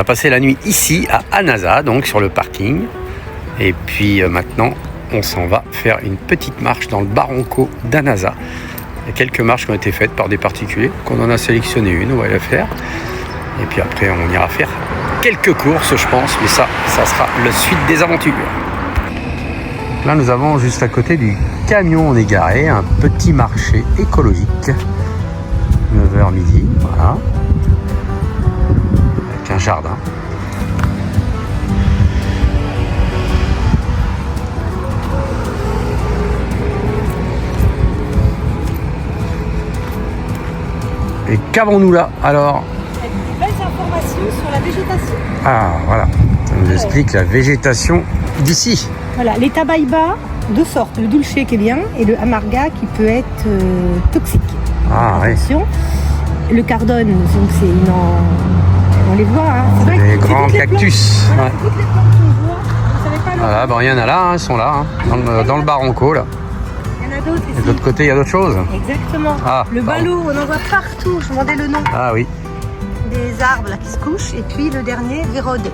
On a passé la nuit ici à Annasa, donc sur le parking. Et puis maintenant, on s'en va faire une petite marche dans le Barranco d'Annasa. Il y a quelques marches qui ont été faites par des particuliers, qu'on en a sélectionné une, on va la faire. Et puis après, on ira faire quelques courses, je pense, mais ça sera la suite des aventures. Là, nous avons juste à côté du camion, on est garé, un petit marché écologique. 9h midi, voilà. Avec un jardin. Et qu'avons-nous là alors? Des belles informations sur la végétation. Ah voilà, ça nous explique la végétation d'ici. Voilà, les tabaïbas, deux sortes, le dulce qui est bien et le amarga qui peut être toxique. Ah oui. Attention. Le cardone, donc c'est une on les voit, hein. C'est vrai Des que c'est grands toutes les cactus. plantes. Voilà, Ouais. toutes les plantes qu'on voit, vous savez pas le Voilà, bon, il y en a là, hein, ils sont là, hein, dans le Barranco là. il y en a d'autres Et ici. de l'autre côté, il y a d'autres choses. Exactement. Ah, le pardon. ballot, on en voit partout, je demandais le nom. Ah oui, Des arbres là qui se couchent et puis le dernier, vérode.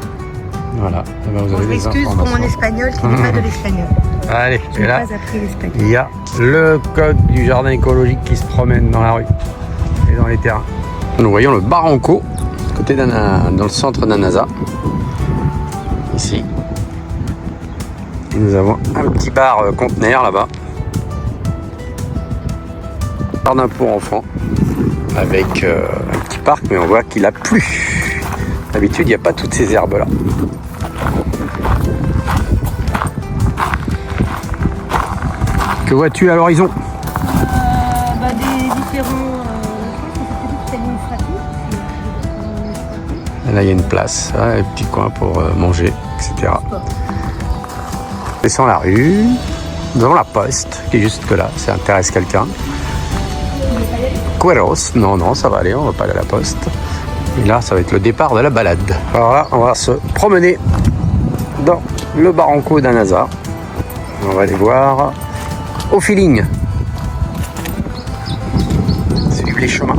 voilà. Eh ben, vous Bon, avez je des m'excuse pour mon informations. espagnol qui n'est pas de l'espagnol. Allez, Je et n'ai là, pas appris l'espagnol. il y a le coq du jardin écologique qui se promène dans la rue et dans les terrains. Nous voyons le Barranco, côté dans le centre d'Annasa. Ici. Et nous avons un petit bar conteneur là-bas. Jardin pour enfants. Avec un petit parc, mais on voit qu'il a plu. D'habitude, il n'y a pas toutes ces herbes-là. Que vois-tu à l'horizon? Des différents administratifs. Et là, il y a une place, un petit coin pour manger, etc. Descend la rue. Nous avons la poste qui est juste là. Ça intéresse quelqu'un. Cueros. Non, ça va aller. On va pas aller à la poste. Et là, ça va être le départ de la balade. Alors là, on va se promener dans le Barranco d'Annasa. On va aller voir au feeling. Suivre les chemins.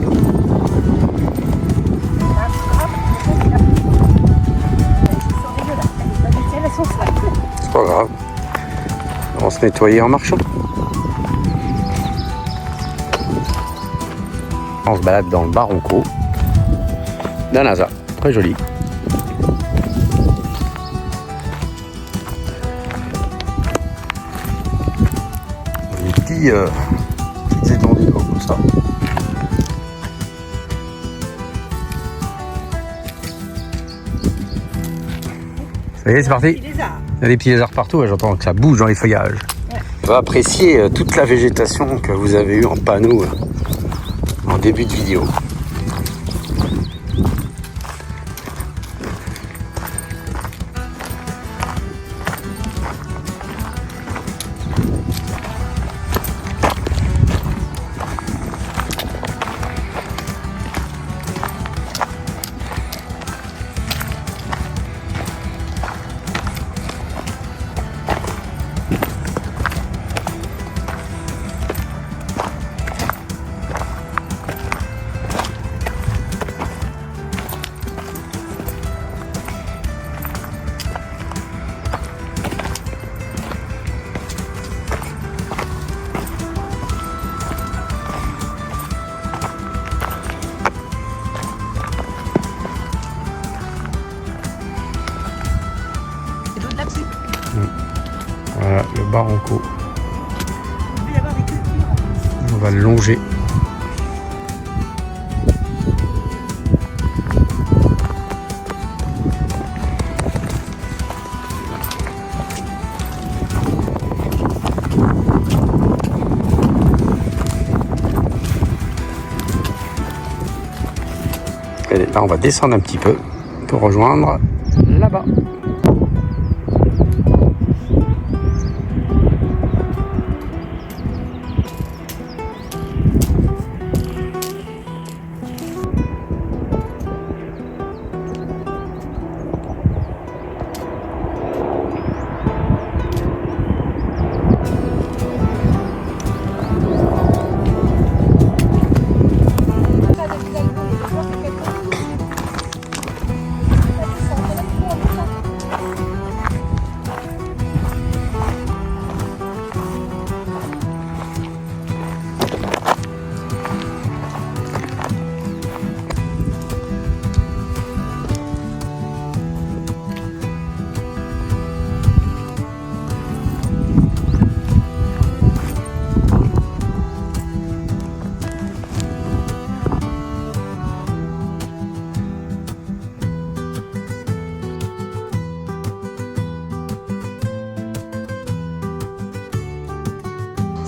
C'est pas grave. On va se nettoyer en marchant. On se balade dans le Barranco d'Annasa. Très joli. Des petites étendues d'eau comme ça. Ça y est, c'est parti. Il y a des petits lézards partout, ouais, j'entends que ça bouge dans les feuillages. Ouais. On va apprécier toute la végétation que vous avez eue en panneau en début de vidéo. Voilà le Barranco. On va le longer. Et là, on va descendre un petit peu pour rejoindre là-bas.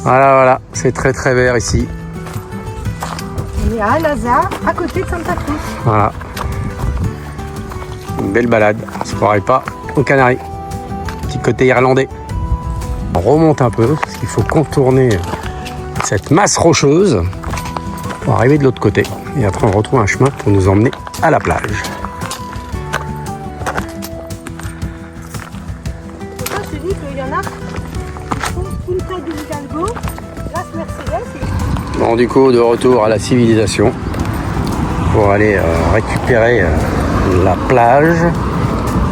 Voilà, c'est très très vert ici. On est à Anaza, à côté de Santa Cruz. Voilà. Une belle balade, on se croirait pas aux Canaries. Petit côté irlandais. On remonte un peu, parce qu'il faut contourner cette masse rocheuse pour arriver de l'autre côté. Et après on retrouve un chemin pour nous emmener à la plage. Je te dis qu'il y en a qui font Punta de Hidalgo, Las Mercedes. Bon, du coup, de retour à la civilisation pour aller récupérer la plage.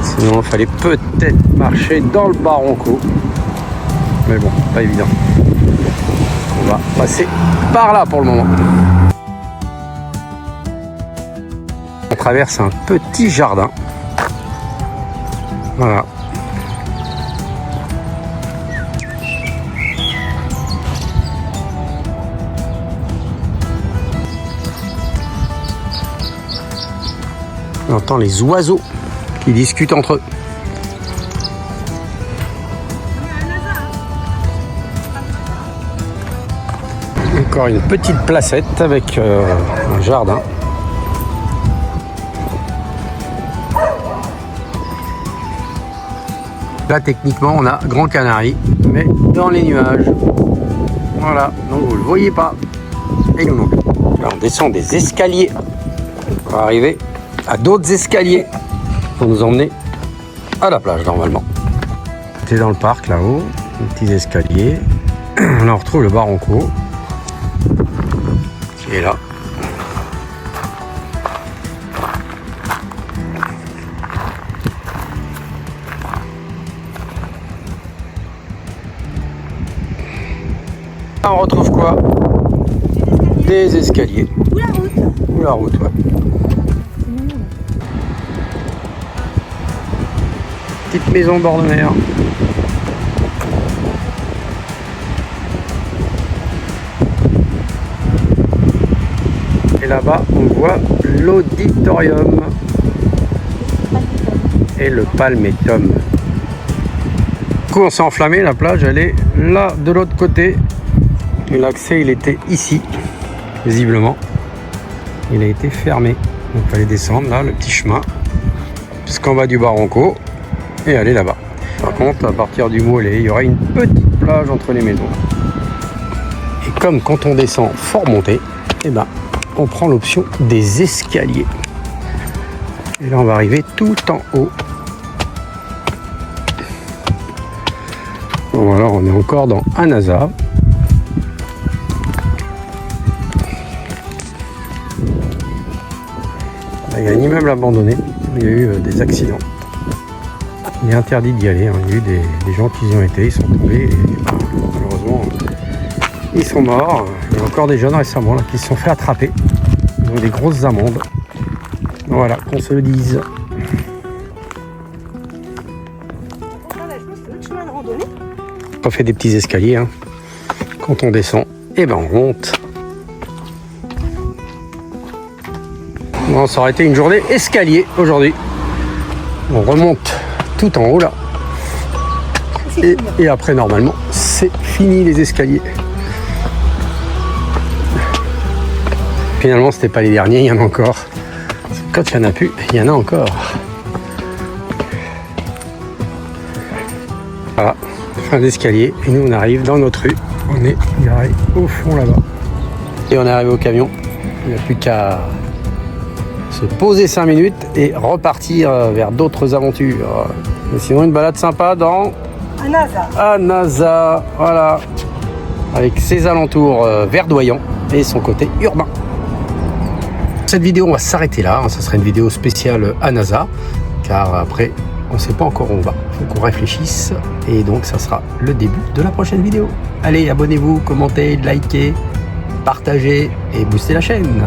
Sinon, il fallait peut-être marcher dans le Barranco. Mais bon, pas évident. On va passer par là pour le moment. On traverse un petit jardin. Voilà. On entend les oiseaux qui discutent entre eux. Encore une petite placette avec un jardin. Là, techniquement, on a Grand Canarie, mais dans les nuages. Voilà, donc vous ne le voyez pas. Et nous non plus. Là, on descend des escaliers pour arriver à d'autres escaliers pour nous emmener à la plage normalement. C'est dans le parc là-haut, des petits escaliers. Là, on retrouve le Barranco qui est là. Là, on retrouve quoi? Des escaliers. Ou la route. Ou la route, ouais. Petite maison au bord de mer. Et là-bas, on voit l'auditorium et le palmétum. Du coup, on s'est enflammé, la plage, elle est là, de l'autre côté. Et l'accès, il était ici, visiblement. Il a été fermé. Donc, il fallait descendre, là, le petit chemin, jusqu'en bas du Barranco, et aller là-bas. Par contre, à partir du Mollet, il y aura une petite plage entre les maisons. Et comme quand on descend fort monté, eh ben, on prend l'option des escaliers. Et là, on va arriver tout en haut. Bon, alors, on est encore dans Anaza. Là, il y a un immeuble abandonné. Il y a eu des accidents. Il est interdit d'y aller. Il y a eu des gens qui y ont été. Ils sont tombés. Et, malheureusement, ils sont morts. Il y a encore des jeunes récemment là, qui se sont fait attraper. Ils ont des grosses amendes. Voilà, qu'on se le dise. On fait des petits escaliers. Hein. Quand on descend, et ben on monte. Bon, ça aurait été une journée escalier aujourd'hui. On remonte tout en haut là. Et après, normalement, c'est fini les escaliers. Finalement, c'était pas les derniers, il y en a encore. Quand il n'y en a plus, il y en a encore. Voilà, fin d'escalier. Et nous, on arrive dans notre rue. On est garé au fond là-bas. Et on est arrivé au camion. Il n'y a plus qu'à se poser 5 minutes et repartir vers d'autres aventures. Mais sinon, une balade sympa dans Anaza. Voilà. Avec ses alentours verdoyants et son côté urbain. Cette vidéo, on va s'arrêter là. Ça sera une vidéo spéciale Anaza, car après, on ne sait pas encore où on va. Il faut qu'on réfléchisse. Et donc, ça sera le début de la prochaine vidéo. Allez, abonnez-vous, commentez, likez, partagez et boostez la chaîne.